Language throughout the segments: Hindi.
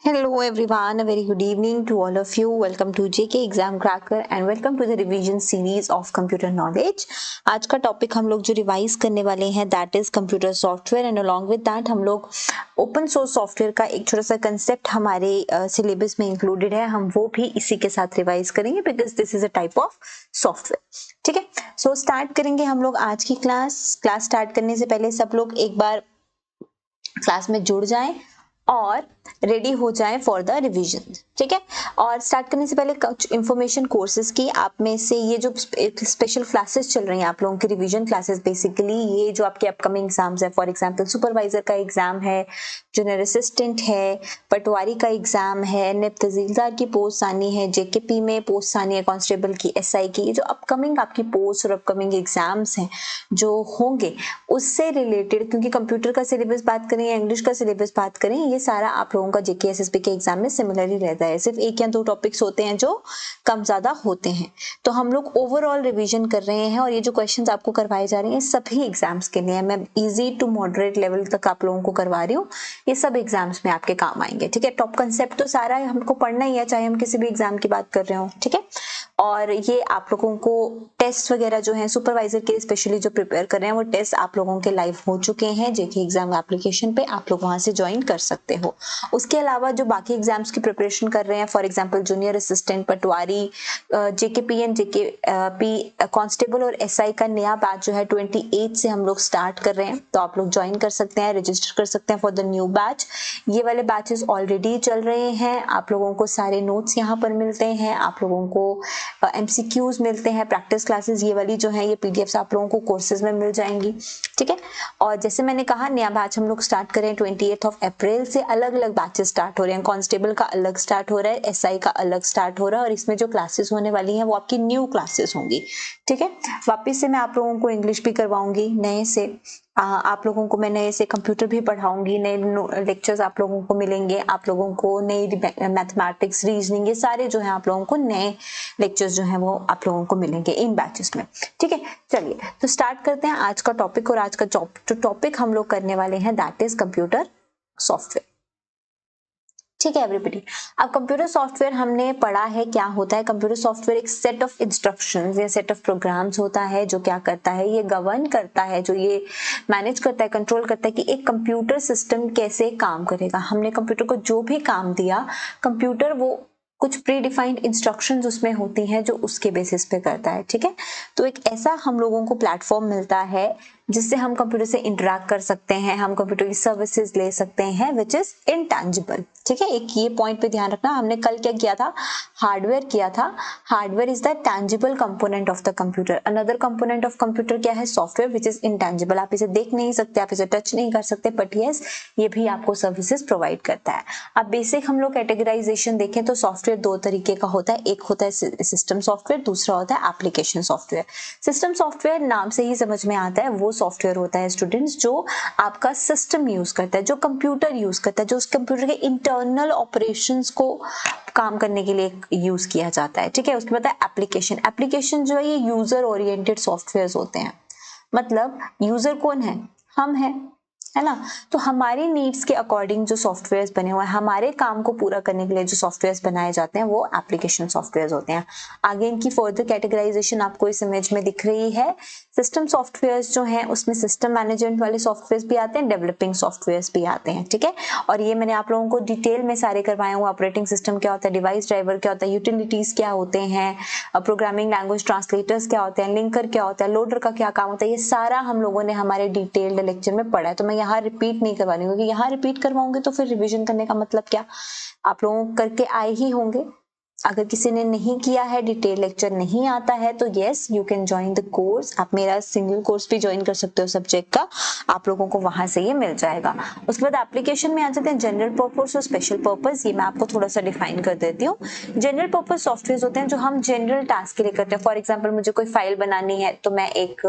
Hello everyone, a very good evening to all of you. Welcome to JK Exam Cracker and welcome to the revision series of computer knowledge. आज का टॉपिक हम लोग जो रिवाइज करने वाले हैं that is computer software and along with that हम लोग ओपन सोर्स सॉफ्टवेयर का एक छोटा सा कंसेप्ट हमारे सिलेबस में इंक्लूडेड है, हम वो भी इसी के साथ रिवाइज करेंगे because this is a type of software. ठीक है, सो स्टार्ट करेंगे हम लोग आज की क्लास स्टार्ट करने से पहले सब लोग एक बार क्लास में जुड़ जाएं और रेडी हो जाए फॉर द रिवीजन. ठीक है, और स्टार्ट करने से पहले कुछ इंफॉर्मेशन कोर्सेज की. आप में से ये जो स्पेशल क्लासेस चल रही हैं आप लोगों की रिवीजन क्लासेस, बेसिकली ये जो आपके अपकमिंग एग्जाम्स है, फॉर एग्जांपल सुपरवाइजर का एग्जाम है, जूनियर असिस्टेंट है, पटवारी का एग्जाम है, निब तहसीलदार की पोस्ट आनी है, जेकेपी में पोस्ट आनी है, कांस्टेबल की, एसआई की, ये जो अपकमिंग आपकी पोस्ट और अपकमिंग एग्जाम्स हैं जो होंगे उससे रिलेटेड, क्योंकि कंप्यूटर का सिलेबस बात करें या इंग्लिश का सिलेबस बात करें, ये सारा आप लोगों का जेके एसएसबी के एग्जाम में सिमिलर ही रहता है. सिर्फ एक या दो टॉपिक्स होते हैं जो कम ज्यादा होते हैं. तो हम लोग ओवरऑल रिवीजन कर रहे हैं और ये जो क्वेश्चंस आपको करवाए जा रहे हैं सभी एग्जाम्स के लिए. मैं इजी टू मॉडरेट लेवल तक आप लोगों को करवा रही हूँ, ये सब एग्जाम्स में आपके काम आएंगे. ठीक है, टॉप कंसेप्ट तो सारा हमको पढ़ना ही है चाहे हम किसी भी एग्जाम की बात कर रहे हो. ठीक है, और ये आप लोगों को टेस्ट वगैरह जो है सुपरवाइजर के स्पेशली जो प्रिपेयर कर रहे हैं वो टेस्ट आप लोगों के लाइव हो चुके हैं जेके एग्जाम एप्लीकेशन पे, आप लोग वहां से ज्वाइन कर सकते हो. उसके अलावा जो बाकी एग्जाम्स की प्रिपरेशन कर रहे हैं, for example junior assistant, Patwari, JKP and JKP constable और एसआई का नया बैच जो है 28 से हम लोग स्टार्ट कर रहे हैं, तो आप लोग ज्वाइन कर सकते हैं, रजिस्टर कर सकते हैं फॉर द न्यू बैच. ये वाले बैचेस ऑलरेडी चल रहे हैं, आप लोगों को सारे नोट्स यहाँ पर मिलते हैं, आप लोगों को एमसीक्यूज मिलते हैं, प्रैक्टिस क्लासेस ये वाली जो है ये पीडीएफ्स आप लोगों को कोर्सेज में मिल जाएंगी. ठीक है, और जैसे मैंने कहा नया बैच हम लोग स्टार्ट करें 28 अप्रैल से. अलग अलग बैचेस स्टार्ट हो रहे हैं, कांस्टेबल का अलग स्टार्ट हो रहा है, एसआई का अलग स्टार्ट हो रहा है, और इसमें जो क्लासेस होने वाली हैं वो आपकी न्यू क्लासेस होंगी. ठीक है, वापस से मैं आप लोगों को इंग्लिश भी करवाऊंगी नए से, आप लोगों को मैं नए से कंप्यूटर भी पढ़ाऊंगी, नए लेक्चर्स आप लोगों को मिलेंगे, आप लोगों को नई मैथमेटिक्स, रीजनिंग, ये सारे जो है आप लोगों को नए लेक्चर्स जो हैं वो आप लोगों को मिलेंगे इन बैचेस में. ठीक है, चलिए तो स्टार्ट करते हैं आज का टॉपिक. और आज का जो टॉपिक हम लोग करने वाले हैं दैट इज कंप्यूटर सॉफ्टवेयर. ठीक है एवरीबॉडी, अब कंप्यूटर सॉफ्टवेयर हमने पढ़ा है क्या होता है. कंप्यूटर सॉफ्टवेयर एक सेट ऑफ इंस्ट्रक्शंस या सेट ऑफ प्रोग्राम्स होता है जो क्या करता है, ये गवर्न करता है, जो ये मैनेज करता है, कंट्रोल करता है कि एक कंप्यूटर सिस्टम कैसे काम करेगा. हमने कंप्यूटर को जो भी काम दिया, कंप्यूटर वो कुछ प्री डिफाइंड इंस्ट्रक्शंस उसमें होती हैं जो उसके बेसिस पे करता है. ठीक है, तो एक ऐसा हम लोगों को प्लेटफॉर्म मिलता है जिससे हम कंप्यूटर से इंटरेक्ट कर सकते हैं, हम कंप्यूटर की सर्विसेज ले सकते हैं विच इज इंटेंजिबल. ठीक है, एक ये पॉइंट पे ध्यान रखना. हमने कल क्या किया था, हार्डवेयर किया था. Hardware is the tangible component of the computer. Another component of computer क्या है, सॉफ्टवेयर विच इज इंटेंजिबल. आप इसे देख नहीं सकते, आप इसे टच नहीं कर सकते, बट यस ये भी आपको सर्विसेज प्रोवाइड करता है. अब बेसिक हम लोग कैटेगराइजेशन देखें तो सॉफ्टवेयर दो तरीके का होता है, एक होता है सिस्टम सॉफ्टवेयर, दूसरा होता है एप्लीकेशन सॉफ्टवेयर. सिस्टम सॉफ्टवेयर नाम से ही समझ में आता है वो सॉफ्टवेयर होता है स्टूडेंट्स जो आपका सिस्टम यूज करता है, जो कंप्यूटर यूज करता है, जो उस कंप्यूटर के इंटरनल ऑपरेशंस को काम करने के लिए यूज किया जाता है. ठीक है, उसके बाद एप्लीकेशन. एप्लीकेशन जो है ये यूजर ओरिएंटेड सॉफ्टवेयर होते हैं. मतलब यूजर कौन है, हम हैं, है ना. तो हमारी नीड्स के अकॉर्डिंग जो सॉफ्टवेयर्स बने हुए हैं, हमारे काम को पूरा करने के लिए जो सॉफ्टवेयर्स बनाए जाते हैं वो एप्लीकेशन सॉफ्टवेयर्स होते हैं. आगे इनकी फर्दर कैटेगराइजेशन आपको इस इमेज में दिख रही है. सिस्टम सॉफ्टवेयर्स जो हैं उसमें सिस्टम मैनेजमेंट वाले सॉफ्टवेयर्स भी आते हैं, डेवलपिंग सॉफ्टवेयर्स भी आते हैं. ठीक है, और ये मैंने आप लोगों को डिटेल में सारे करवाए हुए. ऑपरेटिंग सिस्टम क्या होता है, डिवाइस ड्राइवर क्या होता है, यूटिलिटीज क्या होते हैं, प्रोग्रामिंग लैंग्वेज ट्रांसलेटर्स क्या होते हैं, लिंकर क्या होता है, लोडर का क्या काम होता है, ये सारा हम लोगों ने हमारे डिटेल्ड लेक्चर में पढ़ा है. तो मैं यहाँ रिपीट नहीं करवानी, क्योंकि यहाँ रिपीट करवाऊंगी तो फिर रिवीजन करने का मतलब क्या, आप लोगों करके आए ही होंगे. अगर किसी ने नहीं किया है, डिटेल लेक्चर नहीं आता है, तो yes you can join the course. आप मेरा सिंगल कोर्स भी ज्वाइन कर सकते हो सब्जेक्ट का, आप लोगों को वहां से ये मिल जाएगा. उसके बाद एप्लीकेशन में आ जाते हैं जनरल पर्पस और स्पेशल पर्पस. ये मैं आपको थोड़ा सा डिफाइन कर देती हूँ. जनरल पर्पस सॉफ्टवेयर होते हैं जो हम जनरल टास्क के लिए करते हैं. फॉर एग्जाम्पल मुझे कोई फाइल बनानी है तो मैं एक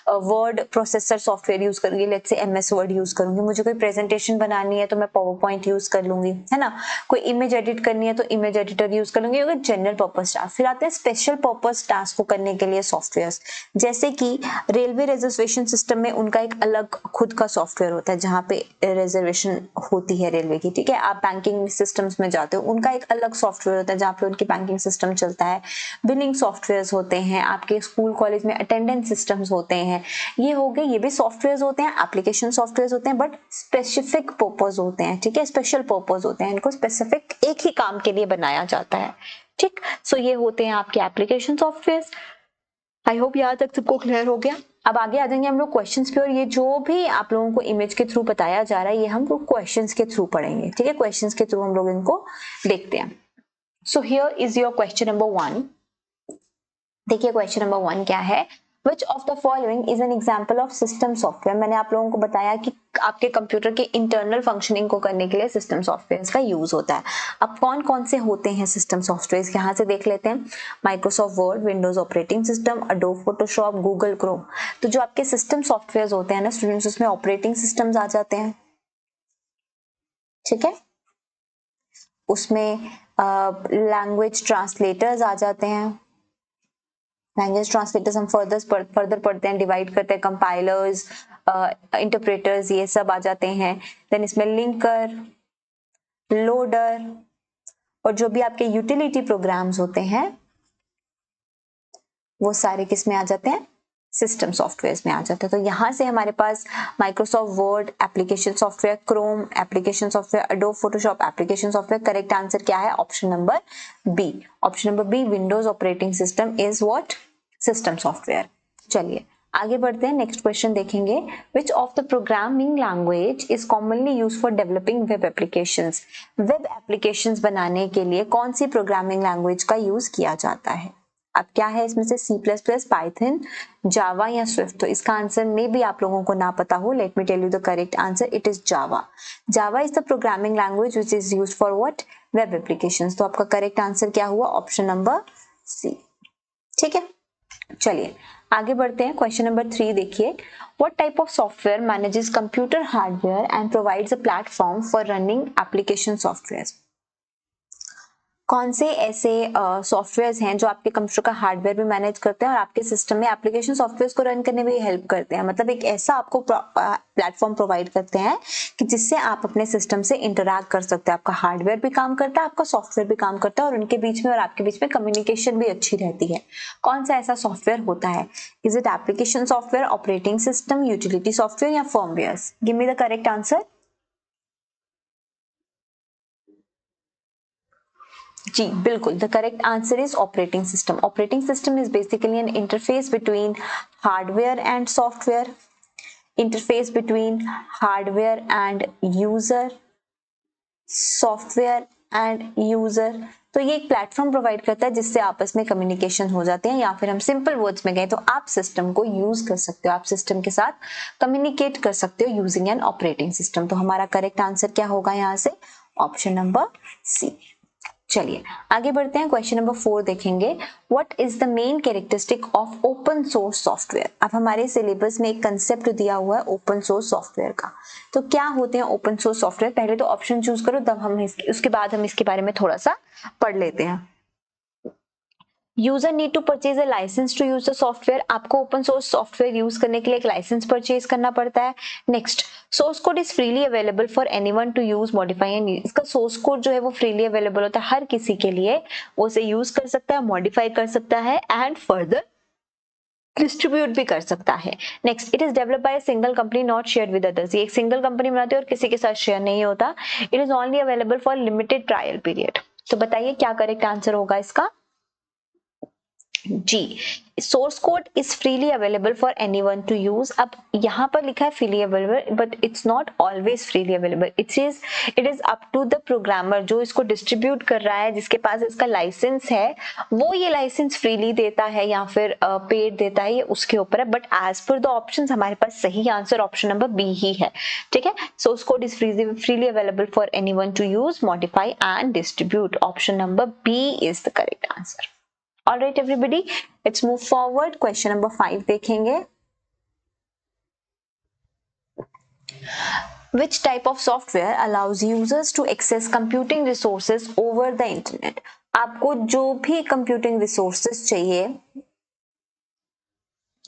वर्ड प्रोसेसर सॉफ्टवेयर यूज करूंगी, let's say MS word use करूंगी. मुझे कोई प्रेजेंटेशन बनानी है तो मैं पावर पॉइंट यूज कर लूंगी, है ना. कोई इमेज एडिट करनी है तो इमेज एडिटर यूज कर करेंगे ये जनरल पर्पस टास्क। फिर आते हैं स्पेशल पर्पस टास्क को करने के लिए सॉफ्टवेयर, जैसे कि रेलवे रिजर्वेशन सिस्टम में उनका एक अलग खुद का सॉफ्टवेयर होता है जहाँ पे रिजर्वेशन होती है रेलवे की, ठीक है। आप बैंकिंग सिस्टम्स में जाते हो, उनका एक अलग सॉफ्टवेयर होता है जहाँ पे उनकी बैंकिंग सिस्टम चलता है। बिलिंग सॉफ्टवेयर होते हैं, आपके स्कूल कॉलेज में अटेंडेंस सिस्टम्स होते हैं, ये हो गए, ये भी सॉफ्टवेयर होते हैं, एप्लीकेशन सॉफ्टवेयर होते हैं, बट स्पेसिफिक पर्पज होते हैं, ठीक है, स्पेशल पर्पज होते हैं, इनको स्पेसिफिक एक ही काम के लिए बनाया जाता है, ठीक। सो ये होते हैं आपके एप्लीकेशन सॉफ्टवेयर। आई होप यहाँ तक सबको क्लियर हो गया। अब आगे आ जाएंगे हम लोग क्वेश्चंस पे, और ये जो भी आप लोगों को इमेज के थ्रू बताया जा रहा है ये हम लोग क्वेश्चंस के थ्रू पढ़ेंगे, ठीक है। क्वेश्चंस के थ्रू हम लोग इनको देखते हैं। So here is your question number 1। देखिए क्वेश्चन नंबर 1 क्या है, Which of the following is an example of system software? मैंने आप लोगों को बताया कि आपके कंप्यूटर के इंटरनल फंक्शनिंग को करने के लिए सिस्टम सॉफ्टवेयर का यूज होता है। अब कौन कौन से होते हैं सिस्टम सॉफ्टवेयर, यहाँ से देख लेते हैं। Microsoft word, Windows operating system, Adobe Photoshop, Google Chrome. तो जो आपके सिस्टम सॉफ्टवेयर होते हैं ना स्टूडेंट्स, उसमें ऑपरेटिंग सिस्टम्स आ जाते हैं, ठीक है। उसमें लैंग्वेज ट्रांसलेटर्स आ जाते हैं। लैंग्वेज ट्रांसलेटर्स हम फर्दर पढ़ते हैं, डिवाइड करते हैं, कंपाइलर्स, इंटरप्रेटर्स, ये सब आ जाते हैं। देन इसमें लिंकर, लोडर, और जो भी आपके यूटिलिटी प्रोग्राम्स होते हैं वो सारे किस में आ जाते हैं, सिस्टम सॉफ्टवेयर में आ जाते हैं। तो यहाँ से हमारे पास Microsoft Word application software, Chrome application software, Adobe Photoshop application software. Correct answer क्या है, option number B. Option number B, Windows operating system is what, system software. चलिए आगे बढ़ते हैं, नेक्स्ट क्वेश्चन देखेंगे। Which of the programming language is commonly use for developing web applications? Web applications बनाने के लिए कौन सी प्रोग्रामिंग लैंग्वेज का यूज किया जाता है? अब क्या है इसमें से, C++, पाइथन, जावा या स्विफ्ट? तो इसका आंसर में भी आप लोगों को ना पता हो, let me tell you the correct answer, it is Java. Java is the programming language which is used for what, web applications. तो आपका करेक्ट आंसर क्या हुआ, ऑप्शन नंबर सी, ठीक है। चलिए आगे बढ़ते हैं, क्वेश्चन नंबर 3 देखिए। What type of software manages computer hardware and provides a platform for running application software? कौन से ऐसे सॉफ्टवेयर्स हैं जो आपके कंप्यूटर का हार्डवेयर भी मैनेज करते हैं और आपके सिस्टम में एप्लीकेशन सॉफ्टवेयर्स को रन करने में हेल्प करते हैं? मतलब एक ऐसा आपको प्लेटफॉर्म प्रोवाइड करते हैं कि जिससे आप अपने सिस्टम से इंटरैक्ट कर सकते हैं। आपका हार्डवेयर भी काम करता है, आपका सॉफ्टवेयर भी काम करता है, और उनके बीच में और आपके बीच में कम्युनिकेशन भी अच्छी रहती है। कौन सा ऐसा सॉफ्टवेयर होता है? Is it application software, operating system, utility software या firmware? Give me the correct answer. जी बिल्कुल, the correct answer is operating system. Operating system is basically an interface between hardware and software, interface between hardware and user, software and user. तो ये एक प्लेटफॉर्म प्रोवाइड करता है जिससे आपस में कम्युनिकेशन हो जाते हैं, या फिर हम सिंपल वर्ड्स में गए तो आप सिस्टम को यूज कर सकते हो, आप सिस्टम के साथ कम्युनिकेट कर सकते हो यूजिंग एन ऑपरेटिंग सिस्टम। तो हमारा करेक्ट आंसर क्या होगा यहाँ से, ऑप्शन नंबर सी। चलिए आगे बढ़ते हैं, क्वेश्चन नंबर 4 देखेंगे। What is the main characteristic of open source software? अब हमारे सिलेबस में एक कंसेप्ट दिया हुआ है ओपन सोर्स सॉफ्टवेयर का। तो क्या होते हैं ओपन सोर्स सॉफ्टवेयर? पहले तो ऑप्शन चूज करो, तब हम उसके बाद हम इसके बारे में थोड़ा सा पढ़ लेते हैं। User need to purchase a license to use the software. आपको ओपन सोर्स सॉफ्टवेयर यूज करने के लिए एक लाइसेंस परचेज करना पड़ता है। Next, source code is freely available for anyone to use, modify and use. इसका सोर्स कोड जो है वो फ्रीली अवेलेबल होता है हर किसी के लिए, वो उसे यूज कर सकता है, मॉडिफाई कर सकता है एंड फर्दर डिस्ट्रीब्यूट भी कर सकता है। Next, it is developed by a single company not shared with others. ये एक सिंगल कंपनी बनाती है और किसी के साथ शेयर नहीं होता। It is only available for limited trial period. तो बताइए क्या करेक्ट आंसर होगा इसका? जी, source code is freely available for anyone to use. अब यहाँ पर लिखा है freely available, but it's not always freely available. It is up to the programmer जो इसको डिस्ट्रीब्यूट कर रहा है, जिसके पास इसका लाइसेंस है, वो ये लाइसेंस फ्रीली देता है या फिर पेड देता है, ये उसके ऊपर है। But as per the option हमारे पास सही आंसर ऑप्शन नंबर बी ही है, ठीक है। Source code is freely available for anyone to use, modify and distribute. Option number B is the correct answer. All right everybody, let's move forward. Question number 5 देखेंगे। Which type of software allows users to access computing resources over the internet? आपको जो भी computing resources चाहिए,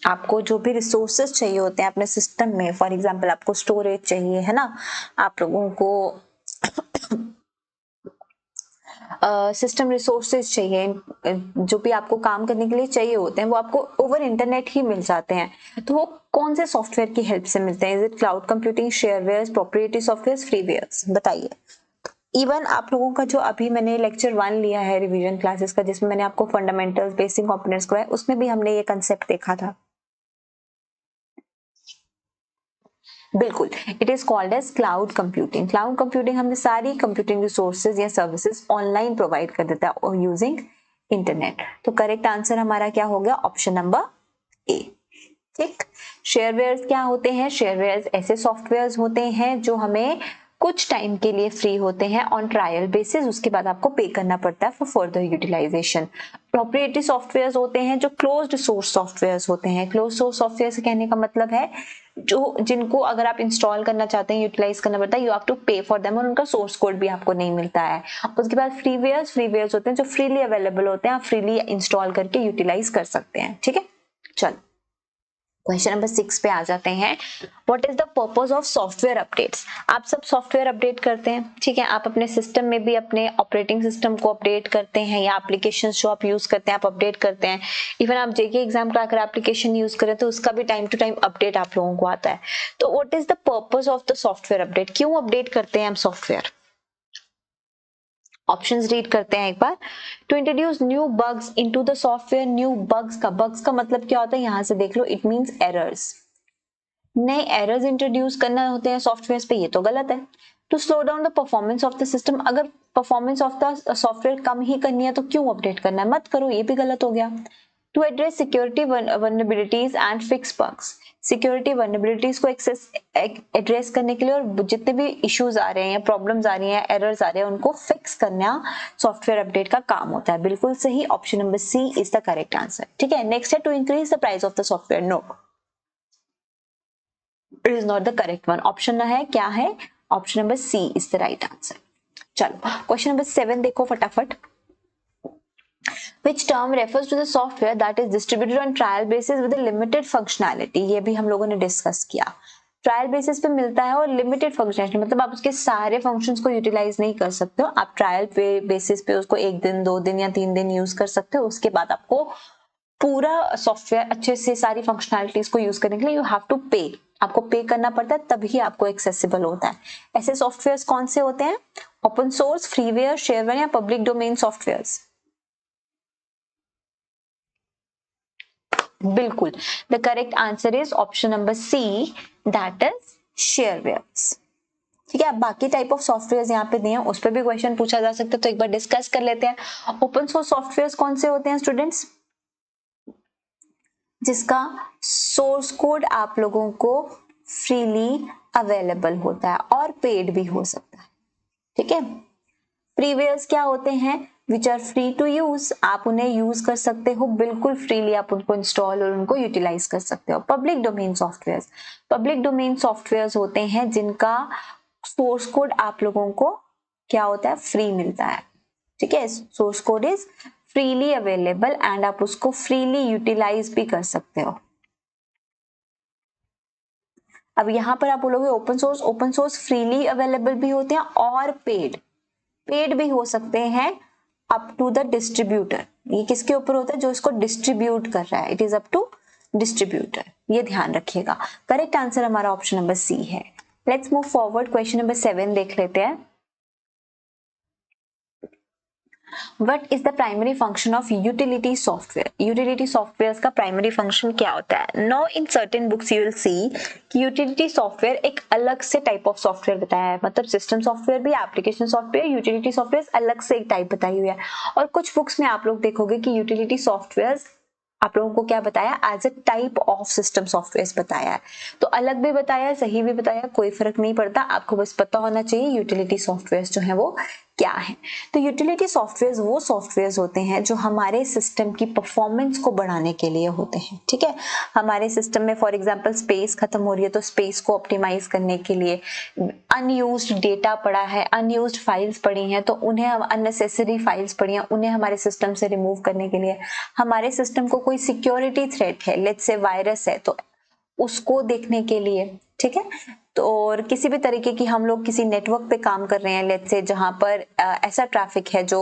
आपको जो भी रिसोर्सेज चाहिए होते हैं अपने सिस्टम में, फॉर एग्जांपल आपको स्टोरेज चाहिए है ना, आप लोगों को सिस्टम रिसोर्सेज चाहिए, जो भी आपको काम करने के लिए चाहिए होते हैं वो आपको ओवर इंटरनेट ही मिल जाते हैं। तो वो कौन से सॉफ्टवेयर की हेल्प से मिलते हैं? Is it cloud computing, shareware, proprietary software, freeware? बताइए। इवन आप लोगों का जो अभी मैंने लेक्चर 1 लिया है रिवीजन क्लासेस का, जिसमें मैंने आपको फंडामेंटल्स, बेसिक कंपोनेंट्स कराया, उसमें भी हमने ये कंसेप्ट देखा था। बिल्कुल, it is called as cloud computing. Cloud computing हमें सारी कंप्यूटिंग रिसोर्सेज या सर्विसेज ऑनलाइन प्रोवाइड कर देता है यूजिंग इंटरनेट। तो करेक्ट आंसर हमारा क्या हो गया? Option number A. ठीक। शेयरवेयर्स क्या होते हैं? शेयरवेयर्स ऐसे सॉफ्टवेयर्स होते हैं जो हमें कुछ टाइम के लिए फ्री होते हैं ऑन ट्रायल बेसिस, उसके बाद आपको पे करना पड़ता है for further utilization. Proprietary softwares होते हैं जो क्लोज्ड सोर्स सॉफ्टवेयर्स होते हैं। क्लोज्ड सोर्स सॉफ्टवेयर से कहने का मतलब है जो जिनको अगर आप इंस्टॉल करना चाहते हैं, यूटिलाइज करना पड़ता है, यू हैव टू पे फॉर देम, और उनका सोर्स कोड भी आपको नहीं मिलता है। उसके बाद फ्रीवेयर्स होते हैं जो फ्रीली अवेलेबल होते हैं, आप फ्रीली इंस्टॉल करके यूटिलाइज कर सकते हैं। ठीक है, चलो क्वेश्चन नंबर 6 पे आ जाते हैं। What is the purpose of software updates? आप सब सॉफ्टवेयर अपडेट करते हैं, ठीक है, आप अपने सिस्टम में भी अपने ऑपरेटिंग सिस्टम को अपडेट करते हैं, या एप्लीकेशन जो आप यूज करते हैं आप अपडेट करते हैं। इवन आप जेके एग्जाम क्रैकर एप्लीकेशन यूज करें तो उसका भी टाइम टू टाइम अपडेट आप लोगों को आता है। तो what is the purpose of the software update? क्यों अपडेट करते हैं हम सॉफ्टवेयर? ऑप्शंस रीड करते हैं एक बार। To introduce new bugs into the software. New bugs का मतलब क्या होता है? यहां से देख लो, इट मींस एरर्स। नए एरर्स इंट्रोड्यूस करना होते हैं सॉफ्टवेयर पे, ये तो गलत है। To slow down the performance of the system. अगर परफॉर्मेंस ऑफ द सॉफ्टवेयर कम ही करनी है तो क्यों अपडेट करना है? मत करो, ये भी गलत हो गया। To address security vulnerabilities and fix bugs. Security vulnerabilities को एड्रेस करने के लिए और जितने भी इश्यूज आ रहे हैं या प्रॉब्लम्स आ रही हैं, एरर्स आ रहे हैं, उनको फिक्स करना सॉफ्टवेयर अपडेट का काम होता है। बिल्कुल सही, option number C is the correct answer. ठीक है, नेक्स्ट है to increase the price of the software. No, it is not the correct one. Option है क्या है? Option number C is the right answer. चलो क्वेश्चन नंबर 7 देखो फटाफट। Which term refers to the software that is distributed on trial basis with a limited functionality? ये भी हम लोगों ने डिस्कस किया। ट्रायल बेसिस पे मिलता है और लिमिटेड फंक्शनैलिटी, मतलब आप उसके सारे फंक्शंस को यूटिलाइज नहीं कर सकते हो। आप ट्रायल पे बेसिस पे उसको 1 दिन 2 दिन या 3 दिन यूज कर सकते हो, उसके बाद आपको पूरा सॉफ्टवेयर अच्छे से सारी फंक्शनैलिटीज को यूज करने के लिए यू हैव टू पे, आपको पे करना पड़ता है, तभी आपको एक्सेसिबल होता है। ऐसे सॉफ्टवेयर कौन से होते हैं? ओपन सोर्स, फ्रीवेयर, शेयरवेयर या पब्लिक डोमेन सॉफ्टवेयर? बिल्कुल, the correct answer is option number C, that is sharewares. ठीक है, अब बाकी टाइप ऑफ सॉफ्टवेयर यहाँ पे दिए हैं, उस पर भी क्वेश्चन पूछा जा सकता है, तो एक बार डिस्कस कर लेते हैं। ओपन सोर्स सॉफ्टवेयर कौन से होते हैं स्टूडेंट्स? जिसका सोर्स कोड आप लोगों को फ्रीली अवेलेबल होता है और पेड भी हो सकता है। ठीक है, प्रीवियस क्या होते हैं? Which are free to use, आप उन्हें यूज कर सकते हो बिल्कुल फ्रीली, आप उनको इंस्टॉल और उनको यूटिलाइज कर सकते हो। Public domain software, public domain software होते हैं जिनका सोर्स कोड आप लोगों को क्या होता है? फ्री मिलता है। ठीक है, source code is freely available and आप उसको फ्रीली यूटिलाइज भी कर सकते हो। अब यहां पर आप बोलोगे ओपन सोर्स फ्रीली अवेलेबल भी होते हैं और पेड भी हो सकते हैं अप टू द डिस्ट्रीब्यूटर। ये किसके ऊपर होता है? जो इसको डिस्ट्रीब्यूट कर रहा है, it is up to distributor, ये ध्यान रखिएगा। करेक्ट आंसर हमारा ऑप्शन नंबर सी है। Let's move forward, question number 7 देख लेते हैं। What is the primary function of utility software? Utility software का primary function क्या होता है? Now in certain books you will see कि utility software एक अलग से type of software बताया है, मतलब system software भी, application software, utility software अलग से एक type बताई हुई है। और कुछ books में आप लोग देखोगे कि utility software आप लोगों को क्या बताया? As a type of system software बताया है। तो अलग भी बताया है, सही भी बताया, कोई फर्क नहीं पड़ता, आपको बस पता होना चाहिए यूटिलिटी सॉफ्टवेयर जो है वो क्या है। तो यूटिलिटी सॉफ्टवेयर वो सॉफ्टवेयर होते हैं जो हमारे सिस्टम की परफॉर्मेंस को बढ़ाने के लिए होते हैं, ठीक है। हमारे सिस्टम में फॉर एग्जांपल स्पेस खत्म हो रही है तो स्पेस को ऑप्टिमाइज करने के लिए, अनयूज्ड डेटा पड़ा है, अनयूज्ड फाइल्स पड़ी हैं तो उन्हें, अननेसेसरी फाइल्स पड़ी हैं उन्हें हमारे सिस्टम से रिमूव करने के लिए, हमारे सिस्टम को कोई सिक्योरिटी थ्रेट है, लेट्स से वायरस है तो उसको देखने के लिए, ठीक है। तो और किसी भी तरीके की हम लोग किसी नेटवर्क पे काम कर रहे हैं लेट्स से जहां पर ऐसा ट्रैफिक है जो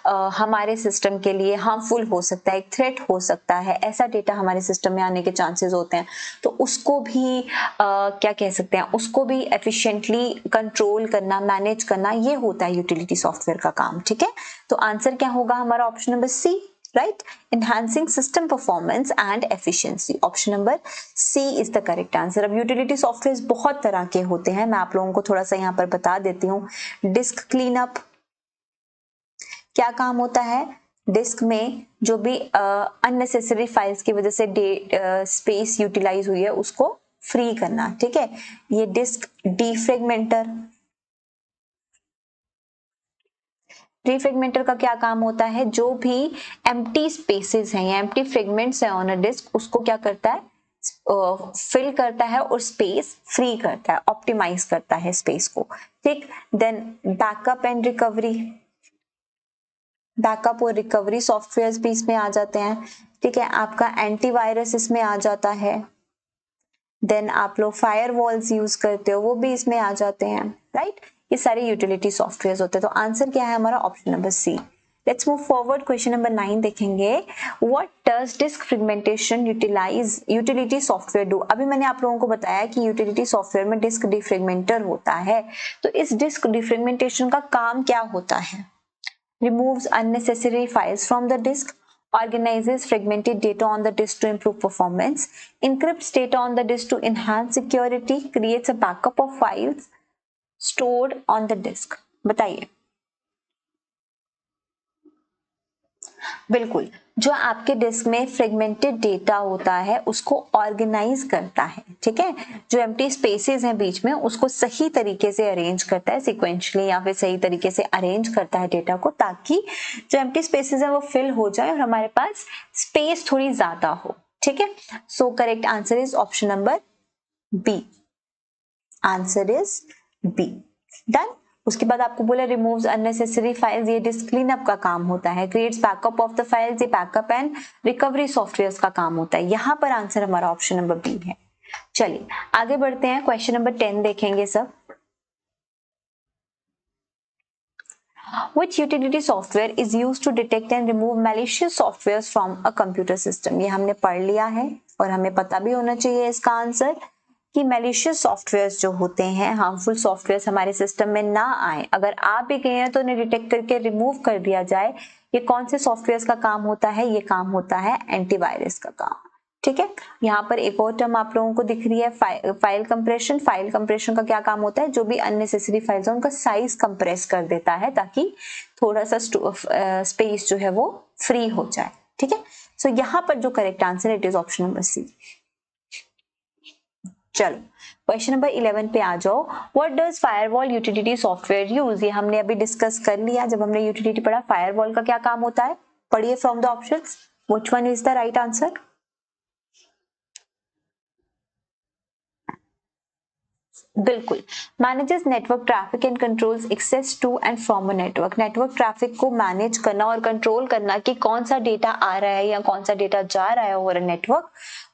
हमारे सिस्टम के लिए हार्मफुल हो सकता है, एक थ्रेट हो सकता है, ऐसा डेटा हमारे सिस्टम में आने के चांसेस होते हैं, तो उसको भी क्या कह सकते हैं, उसको भी एफिशिएंटली कंट्रोल करना, मैनेज करना, ये होता है यूटिलिटी सॉफ्टवेयर का काम, ठीक है। तो आंसर क्या होगा हमारा option number C, right? Enhancing system performance and efficiency. Option number C is the correct answer. अब यूटिलिटी सॉफ्टवेयर बहुत तरह के होते हैं, मैं आप लोगों को थोड़ा सा यहाँ पर बता देती हूँ। डिस्क क्लीनअप, क्या काम होता है, डिस्क में जो भी अननेसेसरी फाइल्स की वजह से स्पेस यूटिलाइज हुई है उसको फ्री करना, ठीक है, ये डिस्क डीफ्रेगमेंटर। डीफ्रेगमेंटर का क्या काम होता है, जो भी एम्प्टी स्पेसेस हैं या एम्प्टी फ्रेगमेंट्स हैं ऑन अ डिस्क, उसको क्या करता है, फिल करता है और स्पेस फ्री करता है, ऑप्टिमाइज करता है स्पेस को, ठीक। Then backup and recovery, backup और रिकवरी सॉफ्टवेयर भी इसमें आ जाते हैं, ठीक है। आपका एंटीवायरस इसमें आ जाता है, देन आप लोग फायरवॉल्स यूज करते हो वो भी इसमें आ जाते हैं, राइट। ये सारे यूटिलिटी सॉफ्टवेयर होते हैं। तो आंसर क्या है हमारा option number C. Let's move forward, question number 9 देखेंगे। What does disk fragmentation utility software do. अभी मैंने आप लोगों को बताया कि यूटिलिटी सॉफ्टवेयर में डिस्क डिफ्रेगमेंटर होता है, तो इस डिस्क डिफ्रेगमेंटेशन का काम क्या होता है, removes unnecessary files from the disk, organizes fragmented data on the disk to improve performance, encrypts data on the disk to enhance security, creates a backup of files stored on the disk। बताइए। बिल्कुल, जो आपके डिस्क में फ्रेगमेंटेड डेटा होता है उसको ऑर्गेनाइज करता है, ठीक है। जो एम्प्टी स्पेसेस हैं बीच में उसको सही तरीके से अरेंज करता है, सिक्वेंशली या फिर सही तरीके से अरेंज करता है डेटा को, ताकि जो एम्प्टी स्पेसेस हैं वो फिल हो जाए और हमारे पास स्पेस थोड़ी ज्यादा हो, ठीक है। So correct answer is option number B. Answer is B. Done. उसके बाद आपको बोला रिमूव्स अननेसेसरी फाइल्स, ये डिस्क क्लीनअप का काम होता है। Creates backup of the files, ये बैकअप एंड रिकवरी सॉफ्टवेयर का काम होता है। यहाँ पर आंसर हमारा ऑप्शन नंबर बी है। चलिए आगे बढ़ते हैं, क्वेश्चन नंबर 10 देखेंगे सब। Which utility software is used to detect and remove malicious softwares from a computer system? ये हमने पढ़ लिया है और हमें पता भी होना चाहिए इसका आंसर कि मैलिशियस सॉफ्टवेयर्स जो होते हैं, हार्मफुल सॉफ्टवेयर्स हमारे सिस्टम में ना आए, अगर आ भी गए हैं तो उन्हें डिटेक्ट करके रिमूव कर दिया जाए। ये कौन से सॉफ्टवेयर्स का काम होता है, ये काम होता है एंटीवायरस का काम, ठीक है। यहाँ पर एक और टर्म आप लोगों को दिख रही है, फाइल कंप्रेशन। फाइल कंप्रेशन का क्या काम होता है, जो भी अननेसेसरी फाइल्स है उनका साइज कंप्रेस कर देता है ताकि थोड़ा सा स्पेस जो है वो फ्री हो जाए, ठीक है। सो यहाँ पर जो करेक्ट आंसर है it is option number C. चलो क्वेश्चन नंबर 11 पे आ जाओ। What does firewall utility software use, ये हमने अभी डिस्कस कर लिया जब हमने यूटिलिटी पढ़ा। फायरवॉल का क्या काम होता है, पढ़िए from the options, which one is the right answer. बिल्कुल, manages network traffic and controls access to and from a network. Network traffic को मैनेज करना और कंट्रोल करना कि कौन सा डेटा आ रहा है या कौन सा डेटा जा रहा है ओवर अ नेटवर्क,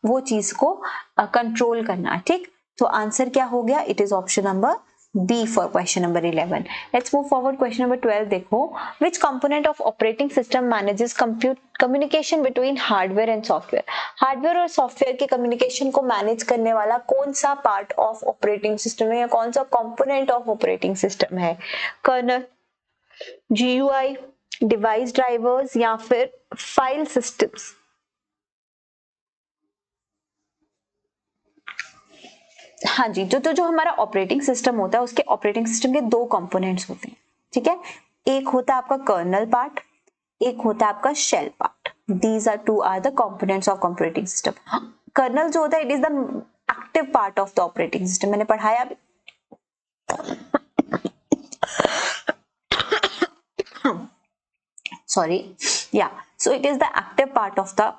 वो चीज को कंट्रोल करना, ठीक। तो आंसर क्या हो गया, it is option number B for question number 11. Let's move forward, question number 12 देखो। Which component of operating system manages communication between hardware and software? Hardware और सॉफ्टवेयर के कम्युनिकेशन को मैनेज करने वाला कौन सा पार्ट ऑफ ऑपरेटिंग सिस्टम है या कौन सा कंपोनेंट ऑफ ऑपरेटिंग सिस्टम है? कर्नल, GUI, डिवाइस ड्राइवर्स या फिर फाइल सिस्टम्स? हाँ जी, जो हमारा ऑपरेटिंग सिस्टम होता है उसके ऑपरेटिंग सिस्टम के दो कंपोनेंट्स होते हैं, ठीक है। एक होता है आपका कर्नल पार्ट, एक होता है आपका shell part. These are two are the components of operating system. Kernel जो होता है it is the active part of the operating system, मैंने पढ़ाया भी। sorry, yeah, so it is the active part of the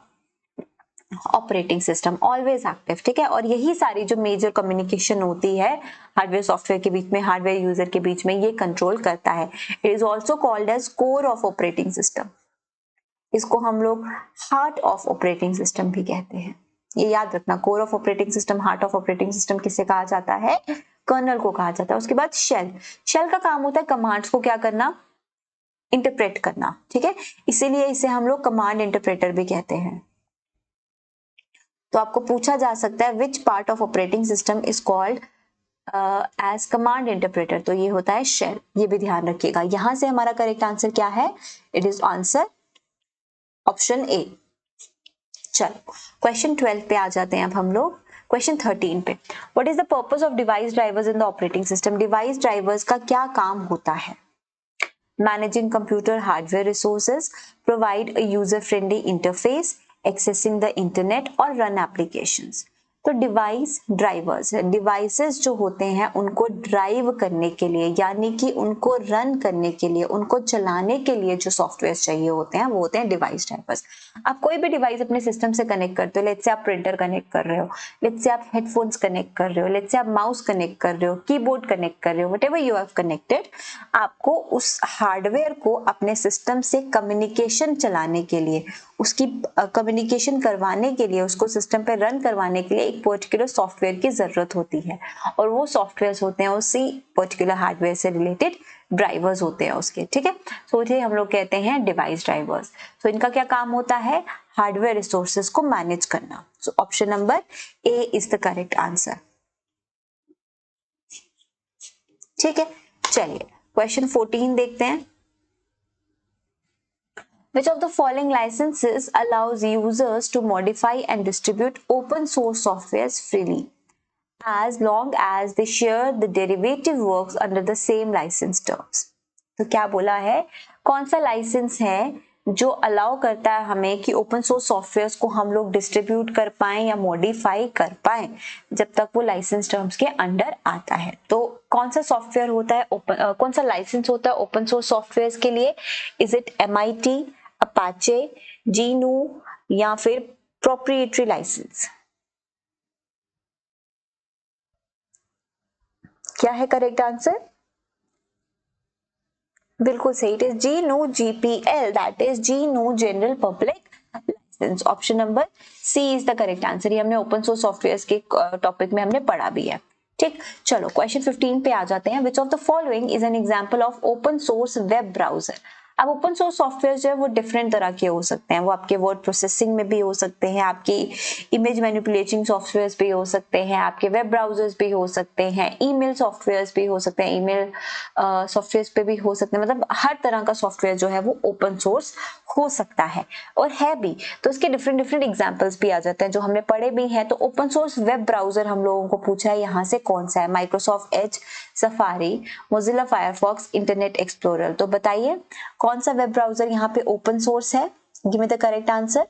operating system, always active, ठीक है। और यही सारी जो मेजर कम्युनिकेशन होती है हार्डवेयर सॉफ्टवेयर के बीच में, हार्डवेयर यूजर के बीच में, ये कंट्रोल करता है। It is also called as core of operating system. इसको हम लोग हार्ट ऑफ ऑपरेटिंग सिस्टम भी कहते हैं। ये याद रखना, core of operating system, heart of operating system किसे कहा जाता है? कर्नल को कहा जाता है। उसके बाद शेल, शेल का काम होता है कमांड्स को क्या करना? इंटरप्रेट करना, ठीक है। इसीलिए इसे हम लोग कमांड इंटरप्रेटर भी कहते हैं। तो आपको पूछा जा सकता है which part of operating system is called as command interpreter, तो ये होता है शेल। ये भी ध्यान रखिएगा। यहां से हमारा करेक्ट आंसर क्या है? It is answer option A. चलो क्वेश्चन 12 पे आ जाते हैं अब हम लोग। क्वेश्चन 13 पे, what is the purpose of device drivers in the operating system? Device drivers का क्या काम होता है? Managing computer hardware resources, provide a user friendly interface, accessing the internet और रन एप्लीकेशंस। तो डिवाइस ड्राइवर्स, डिवाइसेस जो होते हैं उनको ड्राइव करने के लिए, यानी कि उनको रन करने के लिए, उनको चलाने के लिए जो सॉफ्टवेयर चाहिए होते हैं वो होते हैं डिवाइस ड्राइवर्स। आप कोई भी डिवाइस अपने सिस्टम से कनेक्ट करते हो, लेट्स से आप प्रिंटर कनेक्ट कर रहे हो, लेट्स से आप हेडफोन्स कनेक्ट कर रहे हो, लेट्स से आप माउस कनेक्ट कर रहे हो, कीबोर्ड कनेक्ट कर रहे हो, व्हाटएवर यू हैव कनेक्टेड, आपको उस हार्डवेयर को अपने सिस्टम से कम्युनिकेशन चलाने के लिए, उसकी कम्युनिकेशन करवाने के लिए, उसको सिस्टम पे रन करवाने के लिए एक पर्टिकुलर सॉफ्टवेयर की जरूरत होती है। और वो सॉफ्टवेयर होते हैं उसी पर्टिकुलर हार्डवेयर से रिलेटेड ड्राइवर्स होते हैं उसके, ठीक है। तो ये हम लोग कहते हैं डिवाइस ड्राइवर्स। तो इनका क्या काम होता है? हार्डवेयर रिसोर्सेज को मैनेज करना। So option number A is the correct answer, ठीक है। चलिए क्वेश्चन 14 देखते हैं। Which of the following licenses allows users to modify and distribute open source softwares freely as long as they share the derivative works under the same license terms? तो क्या बोला है? कौन सा लाइसेंस है जो अलाउ करता है हमें कि ओपन सोर्स सॉफ्टवेयर्स को हम लोग डिस्ट्रीब्यूट कर पाएं या मॉडिफाई कर पाएं जब तक वो लाइसेंस टर्म्स के अंडर आता है? तो कौन सा सॉफ्टवेयर होता है कौन सा लाइसेंस होता है ओपन सोर्स सॉफ्टवेयर्स के लिए? Is it MIT, Apache, GNU या फिर प्रोप्रिएटरी लाइसेंस? क्या है करेक्ट आंसर? बिल्कुल सही, it is GNU GPL, that is GNU general public license. Option number C is the correct answer. ये हमने ओपन सोर्स सॉफ्टवेयर्स के टॉपिक में हमने पढ़ा भी है, ठीक। चलो क्वेश्चन 15 पे आ जाते हैं। विच of the following is an example of open source web browser? अब ओपन सोर्स सॉफ्टवेयर जो है वो डिफरेंट तरह के हो सकते हैं। वो आपके वर्ड प्रोसेसिंग में भी हो सकते हैं, आपकी इमेज मैनिपुलेटिंग सॉफ्टवेयर्स भी हो सकते हैं, आपके वेब ब्राउजर्स भी हो सकते हैं, ईमेल सॉफ्टवेयर्स भी हो सकते हैं, ईमेल सॉफ्टवेयर्स पे भी हो सकते हैं। मतलब हर तरह का सॉफ्टवेयर जो है वो ओपन सोर्स हो सकता है और है भी। तो इसके डिफरेंट डिफरेंट एग्जांपल्स भी आ जाते हैं जो हमने पढ़े भी हैं। तो ओपन सोर्स वेब ब्राउजर हम लोगों को पूछा है यहाँ से कौन सा है? Microsoft Edge, Safari, Mozilla Firefox, Internet Explorer. तो बताइए कौन सा वेब ब्राउजर यहाँ पे ओपन सोर्स है? Give me the correct answer.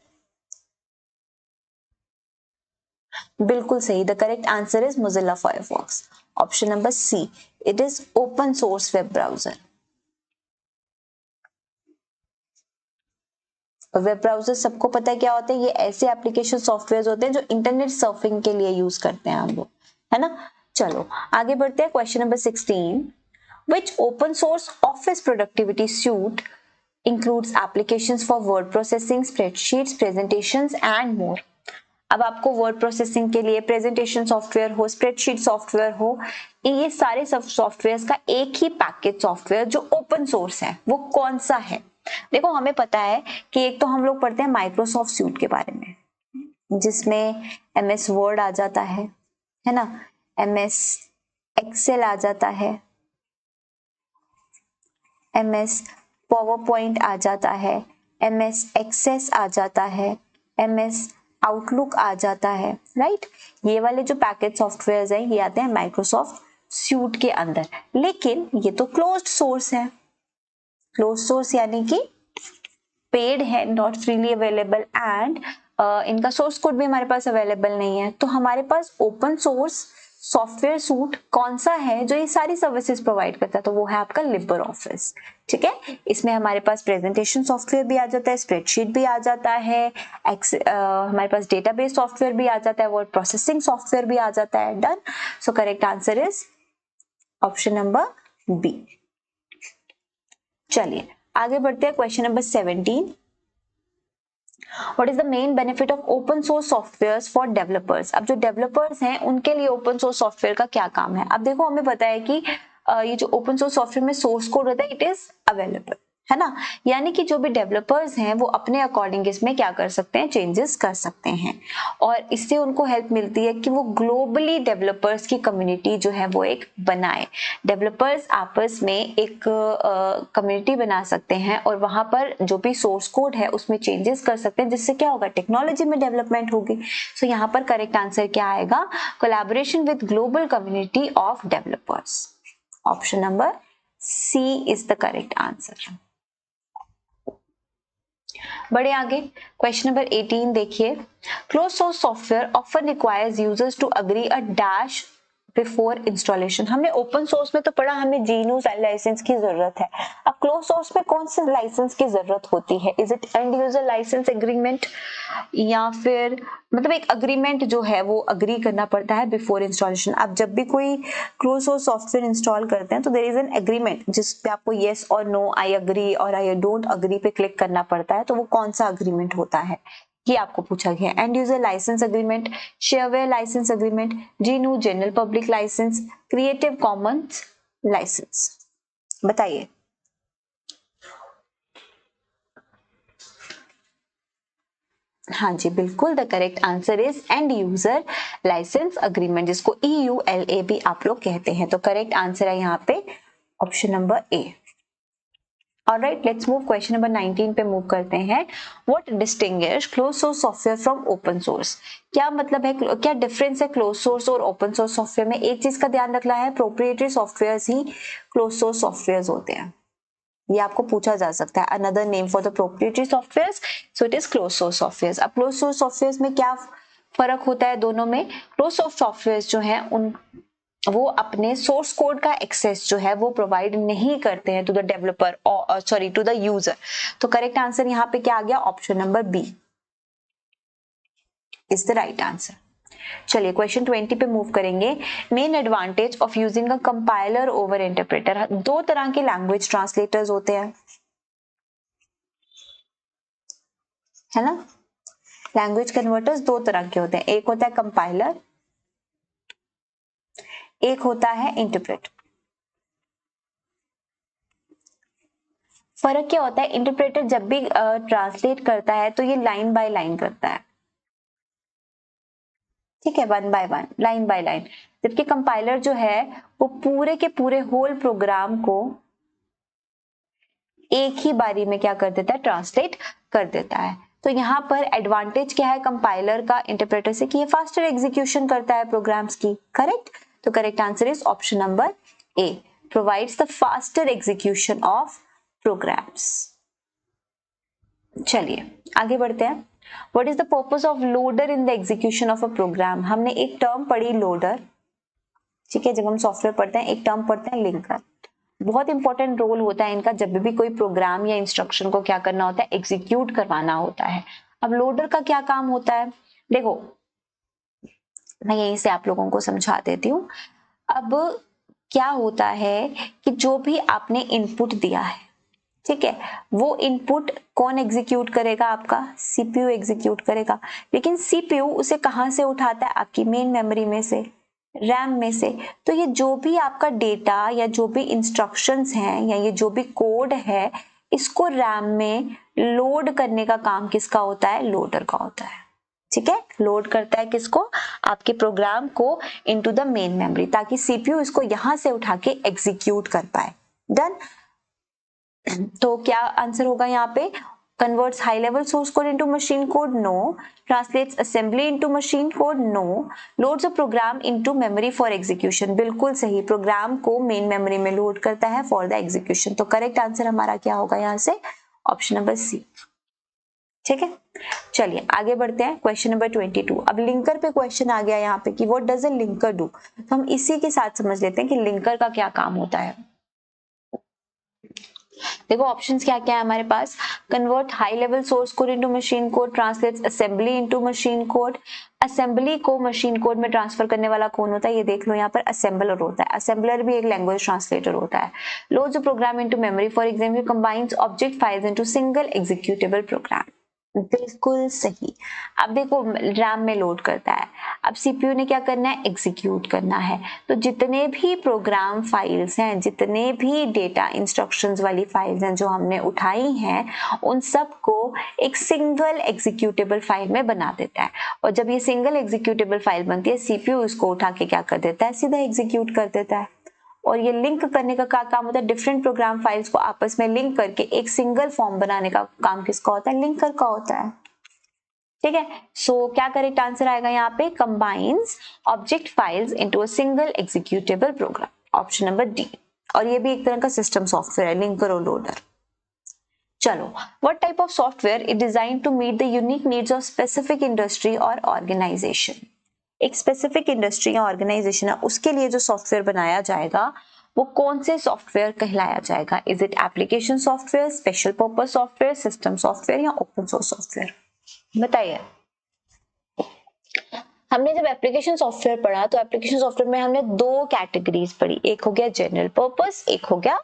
बिल्कुल सही, the correct answer is Mozilla Firefox. Option number C, it is open source web browser. और वेब ब्राउजर सबको पता है क्या होते हैं? ये ऐसे एप्लीकेशन सॉफ्टवेयर होते हैं जो इंटरनेट सर्फिंग के लिए यूज करते हैं हम लोग, है ना। चलो आगे बढ़ते हैं। Question number 16, which open source office productivity suite includes applications for word processing, spreadsheets, presentations and more? अब आपको वर्ड प्रोसेसिंग के लिए प्रेजेंटेशन सॉफ्टवेयर हो, स्प्रेडशीट सॉफ्टवेयर हो, ये सारे सब सॉफ्टवेयर का एक ही पैकेज सॉफ्टवेयर जो ओपन सोर्स है वो कौन सा है? देखो हमें पता है कि एक तो हम लोग पढ़ते हैं माइक्रोसॉफ्ट सूट के बारे में, जिसमें MS वर्ड आ जाता है ना, MS एक्सेल आ जाता है, MS पावर पॉइंट आ जाता है, MS एक्सेस आ जाता है, MS आउटलुक आ जाता है, राइट। ये वाले जो पैकेज सॉफ्टवेयर हैं ये आते हैं माइक्रोसॉफ्ट सूट के अंदर। लेकिन ये तो क्लोज्ड सोर्स है, क्लोज्ड सोर्स यानी कि पेड है, नॉट फ्रीली अवेलेबल, एंड इनका सोर्स कोड भी हमारे पास अवेलेबल नहीं है। तो हमारे पास ओपन सोर्स सॉफ्टवेयर सूट कौन सा है जो ये सारी सर्विसेज प्रोवाइड करता है, तो वो है आपका लिबर ऑफिस। ठीक है, इसमें हमारे पास प्रेजेंटेशन सॉफ्टवेयर भी आ जाता है, स्प्रेडशीट भी आ जाता है, हमारे पास डेटाबेस सॉफ्टवेयर भी आ जाता है, वर्ड प्रोसेसिंग सॉफ्टवेयर भी आ जाता है। Done. So correct answer is option number B. चलिए आगे बढ़ते हैं, question number 17। What is the main benefit of open source softwares for developers? अब जो डेवलपर्स हैं उनके लिए ओपन सोर्स सॉफ्टवेयर का क्या काम है? अब देखो, हमें पता है कि ये जो ओपन सोर्स सॉफ्टवेयर में सोर्स कोड होता है, इट इज अवेलेबल, है ना। यानी कि जो भी डेवलपर्स हैं वो अपने अकॉर्डिंग इसमें क्या कर सकते हैं, चेंजेस कर सकते हैं, और इससे उनको हेल्प मिलती है कि वो ग्लोबली डेवलपर्स की कम्युनिटी जो है वो एक बनाए। डेवलपर्स आपस में एक कम्युनिटी बना सकते हैं और वहां पर जो भी सोर्स कोड है उसमें चेंजेस कर सकते हैं, जिससे क्या होगा, टेक्नोलॉजी में डेवलपमेंट होगी। सो यहाँ पर करेक्ट आंसर क्या आएगा, collaboration with global community of developers. Option number C is the correct answer. बढ़े आगे, क्वेश्चन नंबर 18 देखिए। Close source software often requires users to agree a dash before installation. हमने ओपन सोर्स में तो पढ़ा हमें GNU लाइसेंस की जरूरत है, अब क्लोज सोर्स में कौन से लाइसेंस की जरूरत होती है? Is it end user license agreement, या फिर मतलब एक अग्रीमेंट जो है वो अग्री करना पड़ता है बिफोर इंस्टॉलेशन। आप जब भी कोई क्लोज सोर्स सॉफ्टवेयर इंस्टॉल करते हैं तो देयर इज एन एग्रीमेंट जिस पे आपको येस और नो, आई अग्री और आई डोंट अग्री पे क्लिक करना पड़ता है। तो वो कौन सा अग्रीमेंट होता है, ये आपको पूछा गया। End user license agreement, shareware license agreement, GNU general public license, creative commons license, बताइए। हाँ जी, बिल्कुल, the correct answer is end user license agreement, जिसको EULA भी आप लोग कहते हैं। तो करेक्ट आंसर है यहाँ पे option number A. Alright, let's move question number 19 पे मूव करते हैं। What distinguish close source software from open source? क्या मतलब है, क्या डिफरेंस है क्लोज सोर्स और ओपन सोर्स सॉफ्टवेयर में? एक चीज का ध्यान रखना है, प्रोप्रिएटरी सॉफ्टवेयर ही क्लोज सोर्स सॉफ्टवेयर होते हैं, ये आपको पूछा जा सकता है। Another name for the proprietary softwares, so it is close source softwares. अब क्लोज सोर्स सॉफ्टवेयर्स में क्या फर्क होता है दोनों में? क्लोज सोर्स सॉफ्टवेयर्स जो हैं उन वो अपने सोर्स कोड का एक्सेस जो है वो प्रोवाइड नहीं करते हैं to the developer, sorry to the user. तो करेक्ट आंसर यहाँ पे क्या आ गया, option number B is the right answer. चलिए क्वेश्चन 20 पे मूव करेंगे। Main advantage of using a compiler over interpreter. दो तरह के लैंग्वेज ट्रांसलेटर्स होते हैं, है ना। लैंग्वेज कन्वर्टर्स दो तरह के होते हैं, एक होता है कंपाइलर, एक होता है इंटरप्रेटर। फर्क क्या होता है, इंटरप्रेटर जब भी ट्रांसलेट करता है तो ये लाइन बाय लाइन करता है, ठीक है, one by one, line by line. जबकि कंपाइलर जो है वो पूरे के पूरे होल प्रोग्राम को एक ही बारी में क्या कर देता है, ट्रांसलेट कर देता है। तो यहाँ पर एडवांटेज क्या है कंपाइलर का इंटरप्रेटर से, कि ये फास्टर एग्जीक्यूशन करता है प्रोग्राम्स की। करेक्ट, तो correct answer is option number A, provides the faster execution of programs. चलिए आगे बढ़ते हैं। What is the purpose of loader in the execution of a program? हमने एक टर्म पढ़ी लोडर, ठीक है, जब हम सॉफ्टवेयर पढ़ते हैं एक टर्म पढ़ते हैं लिंकर। बहुत इंपॉर्टेंट रोल होता है इनका जब भी कोई प्रोग्राम या इंस्ट्रक्शन को क्या करना होता है, एग्जीक्यूट करवाना होता है। अब लोडर का क्या काम होता है, देखो मैं यहीं से आप लोगों को समझा देती हूँ। अब क्या होता है कि जो भी आपने इनपुट दिया है, ठीक है, वो इनपुट कौन एग्जीक्यूट करेगा, आपका CPU एग्जीक्यूट करेगा। लेकिन CPU उसे कहां से उठाता है, आपकी मेन मेमोरी में से, रैम में से। तो ये जो भी आपका डेटा या जो भी इंस्ट्रक्शंस हैं या ये जो भी कोड है, इसको रैम में लोड करने का काम किसका होता है, लोडर का होता है। ठीक है, लोड करता है किसको, आपके प्रोग्राम को इनटू द मेन मेमोरी, ताकि CPU इसको यहां से उठा के एग्जीक्यूट कर पाए। डन। तो क्या आंसर होगा यहाँ पे, converts high level source code into machine code, no. Translates assembly into machine code, no. Loads a program into memory for execution, बिल्कुल सही, प्रोग्राम को मेन मेमोरी में लोड करता है फॉर द एग्जीक्यूशन। तो करेक्ट आंसर हमारा क्या होगा यहाँ से, ऑप्शन नंबर सी। ठीक है, चलिए आगे बढ़ते हैं। Question number 22। अब लिंकर पे क्वेश्चन आ गया यहाँ पे कि what does a linker do, तो हम इसी के साथ समझ लेते हैं कि लिंकर का क्या काम होता है। देखो ऑप्शंस क्या क्या है हमारे पास, convert high level source code into machine code, translates assembly into machine code. Assembly को मशीन कोड में ट्रांसफर करने वाला कौन होता है, ये देख लो यहाँ पर असेंबलर होता है। असेंबलर भी एक लैंग्वेज ट्रांसलेटर होता है। Loads a program into memory, for example combines object files into single executable program. बिल्कुल सही। अब देखो रैम में लोड करता है, अब सीपीयू ने क्या करना है, एग्जीक्यूट करना है। तो जितने भी प्रोग्राम फाइल्स हैं, जितने भी डेटा इंस्ट्रक्शंस वाली फाइल्स हैं जो हमने उठाई हैं, उन सबको एक सिंगल एग्जीक्यूटेबल फाइल में बना देता है। और जब ये सिंगल एग्जीक्यूटेबल फाइल बनती है, सीपीयू इसको उठा के क्या कर देता है, सीधा एग्जीक्यूट कर देता है। और ये लिंक करने का क्या काम होता है, डिफरेंट प्रोग्राम फाइल्स को आपस में लिंक करके एक सिंगल फॉर्म बनाने का काम किसका होता है, लिंकर का होता है। ठीक है, सो क्या करेक्ट आंसर आएगा यहाँ पे, combines object files into a single executable program, option number D. और ये भी एक तरह का सिस्टम सॉफ्टवेयर है, लिंकर और लोडर। चलो, what type of software is designed to meet the unique needs of specific industry और organization? एक स्पेसिफिक इंडस्ट्री या ऑर्गेनाइजेशन है, उसके लिए जो सॉफ्टवेयर बनाया जाएगा वो कौन से सॉफ्टवेयर कहलाया जाएगा। Is it application software, special purpose software, system software या ओपन सोर्स सॉफ्टवेयर, बताइए। हमने जब एप्लीकेशन सॉफ्टवेयर पढ़ा तो एप्लीकेशन सॉफ्टवेयर में हमने दो कैटेगरीज पढ़ी, एक हो गया जनरल पर्पस, एक हो गया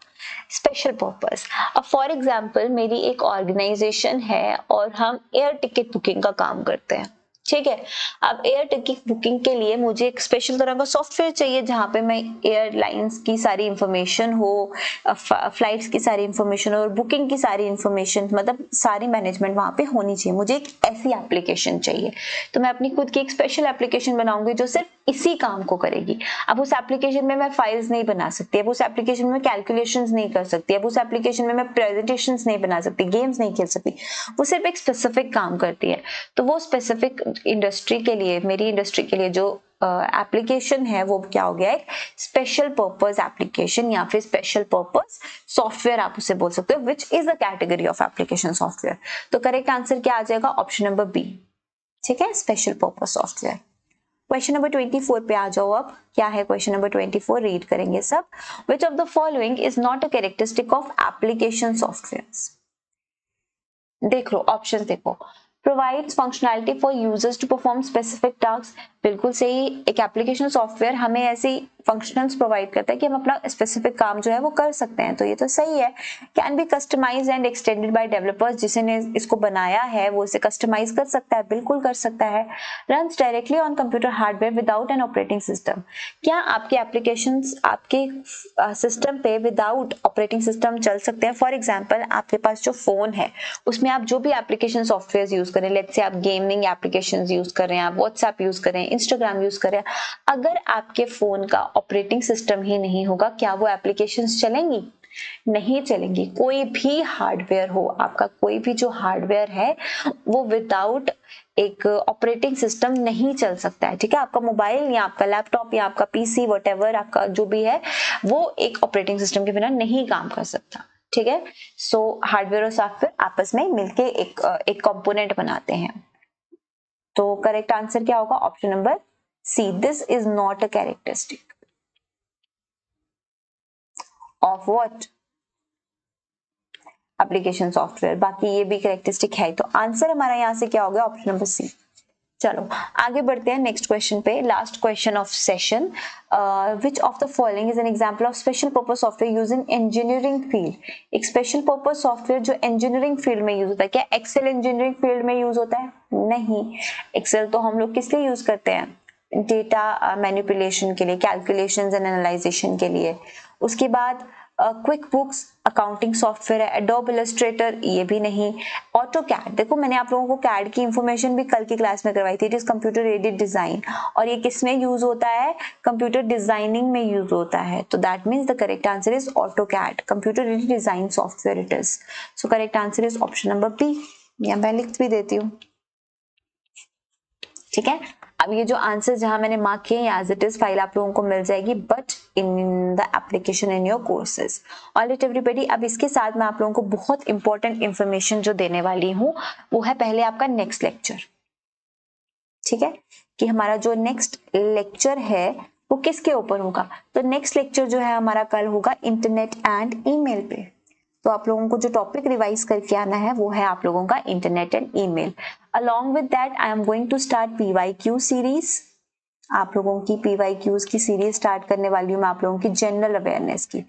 स्पेशल पर्पस। अब फॉर एग्जांपल मेरी एक ऑर्गेनाइजेशन है और हम एयर टिकट बुकिंग का काम करते हैं, ठीक है। अब एयर टिकट बुकिंग के लिए मुझे एक स्पेशल तरह का सॉफ्टवेयर चाहिए जहां पे मैं एयरलाइंस की सारी इंफॉर्मेशन हो, फ्लाइट्स की सारी इंफॉर्मेशन और बुकिंग की सारी इंफॉर्मेशन, मतलब सारी मैनेजमेंट वहां पे होनी चाहिए। मुझे एक ऐसी एप्लीकेशन चाहिए, तो मैं अपनी खुद की एक स्पेशल एप्लीकेशन बनाऊंगी जो सिर्फ इसी काम को करेगी। अब उस एप्लीकेशन में मैं फाइल्स नहीं बना सकती, अब उस एप्लीकेशन में कैलकुलेशंस नहीं कर सकती, अब उस एप्लीकेशन में मैं प्रेजेंटेशंस नहीं बना सकती, गेम्स नहीं खेल सकती, वो सिर्फ एक स्पेसिफिक काम करती है। तो वो स्पेसिफिक इंडस्ट्री के लिए, मेरी इंडस्ट्री के लिए जो एप्लीकेशन है वो क्या हो गया, एक स्पेशल पर्पस एप्लीकेशन या फिर स्पेशल पर्पस सॉफ्टवेयर आप उसे बोल सकते हो, which is a category of application software. तो करेक्ट आंसर क्या आ जाएगा, ऑप्शन नंबर बी, ठीक है, special purpose software. Question number 24 पे आ जाओ। अब क्या है क्वेश्चन नंबर 24, रीड करेंगे सब। विच of the following is not a characteristic of application software. देख लो ऑप्शन, देखो provides functionality for users to perform specific tasks, बिल्कुल सही। एक एप्लीकेशन सॉफ्टवेयर हमें ऐसी फंक्शंस प्रोवाइड करता है कि हम अपना स्पेसिफिक काम जो है वो कर सकते हैं, तो ये तो सही है। Can be customized and extended by developers, जिसने इसको बनाया है वो इसे कस्टमाइज कर सकता है, बिल्कुल कर सकता है। Runs directly on computer hardware without an operating system, क्या आपके एप्लीकेशंस आपके सिस्टम पे विदाउट ऑपरेटिंग सिस्टम चल सकते हैं। फॉर एग्जाम्पल आपके पास जो फोन है उसमें आप जो भी एप्लीकेशन सॉफ्टवेयर यूज करें, लेट्स से आप गेमिंग एप्लीकेशन यूज कर रहे हैं, आप व्हाट्सएप यूज कर रहे हैं, इंस्टाग्राम यूज कर रहे हैं, अगर आपके फोन का ऑपरेटिंग सिस्टम ही नहीं होगा, क्या वो एप्लीकेशंस चलेंगी, नहीं चलेंगी। कोई भी हार्डवेयर हो, आपका कोई भी जो हार्डवेयर है वो विदाउट एक ऑपरेटिंग सिस्टम नहीं चल सकता है, ठीक है। आपका मोबाइल या आपका लैपटॉप या आपका पीसी व्हाटएवर आपका जो भी है वो एक ऑपरेटिंग सिस्टम के बिना नहीं काम कर सकता, ठीक है। सो हार्डवेयर और सॉफ्टवेयर आपस में मिलके एक कंपोनेंट बनाते हैं। तो करेक्ट आंसर क्या होगा, option number C, this is not a characteristic of what, application software. बाकी ये भी कैरेक्टरिस्टिक है, तो आंसर हमारा यहाँ से क्या हो गया, ऑप्शन नंबर सी। चलो आगे बढ़ते हैं नेक्स्ट क्वेश्चन पे, last question of session. Which of the following is an example of special purpose software use in engineering field. एक स्पेशल पर्पस सॉफ्टवेयर जो इंजीनियरिंग फील्ड में यूज होता है, क्या एक्सेल इंजीनियरिंग फील्ड में यूज होता है, नहीं। एक्सेल तो हम लोग किस लिए यूज करते हैं, डेटा मैनिपुलेशन के लिए, कैलकुलेशंस एंड एनालाइजेशन के लिए। उसके बाद क्विक बुक्स अकाउंटिंग सॉफ्टवेयर है, एडोब इलस्ट्रेटर ये भी नहीं। ऑटो कैड, देखो मैंने आप लोगों को कैड की इंफॉर्मेशन भी कल की क्लास में करवाई थी, it is computer aided design, और ये किसमें यूज होता है, कंप्यूटर डिजाइनिंग में यूज होता है। तो that means the correct answer is AutoCAD, computer aided design software it is. So correct answer is option number B, या मैं लिख भी देती हूँ, ठीक है। अब ये जो आंसर जहां मैंने मार्क किए एज इट इज फाइल आप लोगों को मिल जाएगी, but in the application in your courses. Alright everybody, अब इसके साथ मैं आप लोगों को बहुत इंपॉर्टेंट इंफॉर्मेशन जो देने वाली हूँ वो है पहले आपका नेक्स्ट लेक्चर, ठीक है, कि हमारा जो नेक्स्ट लेक्चर है वो किसके ऊपर होगा। तो नेक्स्ट लेक्चर जो है हमारा कल होगा इंटरनेट एंड ईमेल पे। तो आप लोगों को जो टॉपिक रिवाइज करके आना है वो है आप लोगों का internet and email. Along with that I am going to start PYQ series. आप लोगों की PYQs की सीरीज स्टार्ट करने वाली हूँ मैं आप लोगों की जनरल अवेयरनेस की,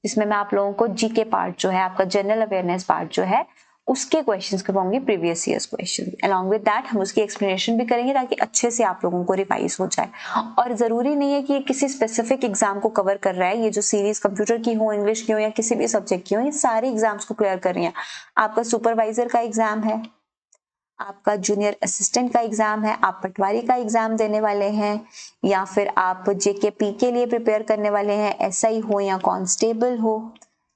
जिसमें मैं आप लोगों को जीके पार्ट जो है, आपका जनरल अवेयरनेस पार्ट जो है उसके क्वेश्चंस करवाऊंगी, previous years question. Along with that हम उसकी एक्सप्लेनेशन भी करेंगे ताकि अच्छे से आप लोगों को रिवाइज हो जाए। और जरूरी नहीं है कि ये किसी स्पेसिफिक एग्जाम को कवर कर रहा है, ये जो सीरीज कंप्यूटर की हो, इंग्लिश की हो या किसी भी सब्जेक्ट की हो, ये सारे एग्जाम्स को क्लियर कर रही है। आपका सुपरवाइजर का एग्जाम है, आपका जूनियर असिस्टेंट का एग्जाम है, आप पटवारी का एग्जाम देने वाले हैं, या फिर आप JKP के लिए प्रिपेयर करने वाले हैं, SI हो या कांस्टेबल हो,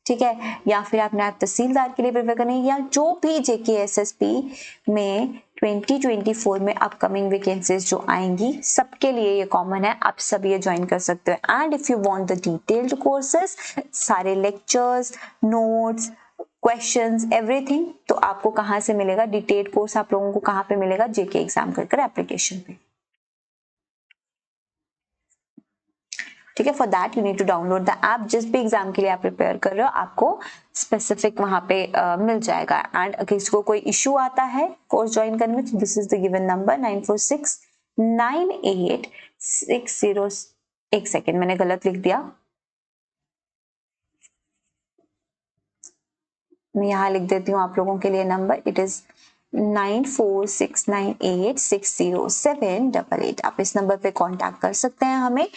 ठीक है, या फिर आप नायब तहसीलदार के लिए प्रिपेयर करने, या जो भी JKSSP में 2024 में अपकमिंग वैकेंसीज जो आएंगी सबके लिए ये कॉमन है, आप सब ये ज्वाइन कर सकते हो। And if you want the detailed courses, सारे लेक्चर्स, नोट्स, क्वेश्चंस, एवरीथिंग, तो आपको कहाँ से मिलेगा डिटेल्ड कोर्स, आप लोगों को कहाँ पे मिलेगा, JK एग्जाम कर एप्लीकेशन पे, ठीक है। For that you need to download the app. जिस भी एग्जाम के लिए आप प्रिपेयर कर रहे हो आपको स्पेसिफिक वहां पे मिल जाएगा। एंड अगर किसी को कोई इश्यू आता है कोर्स ज्वाइन करने में, तो this is the given number 94698660। एक सेकेंड, मैंने गलत लिख दिया, मैं यहाँ लिख देती हूँ आप लोगों के लिए नंबर, इट इज 9469860788। आप इस नंबर पे कांटेक्ट कर सकते हैं हमें,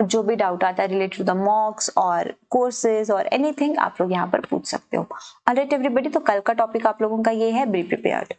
जो भी डाउट आता है रिलेटेड टू द मॉक्स और कोर्सेज और एनीथिंग आप लोग यहाँ पर पूछ सकते हो। ऑलराइट एवरीबॉडी, तो कल का टॉपिक आप लोगों का ये है, बी प्रिपेयर्ड।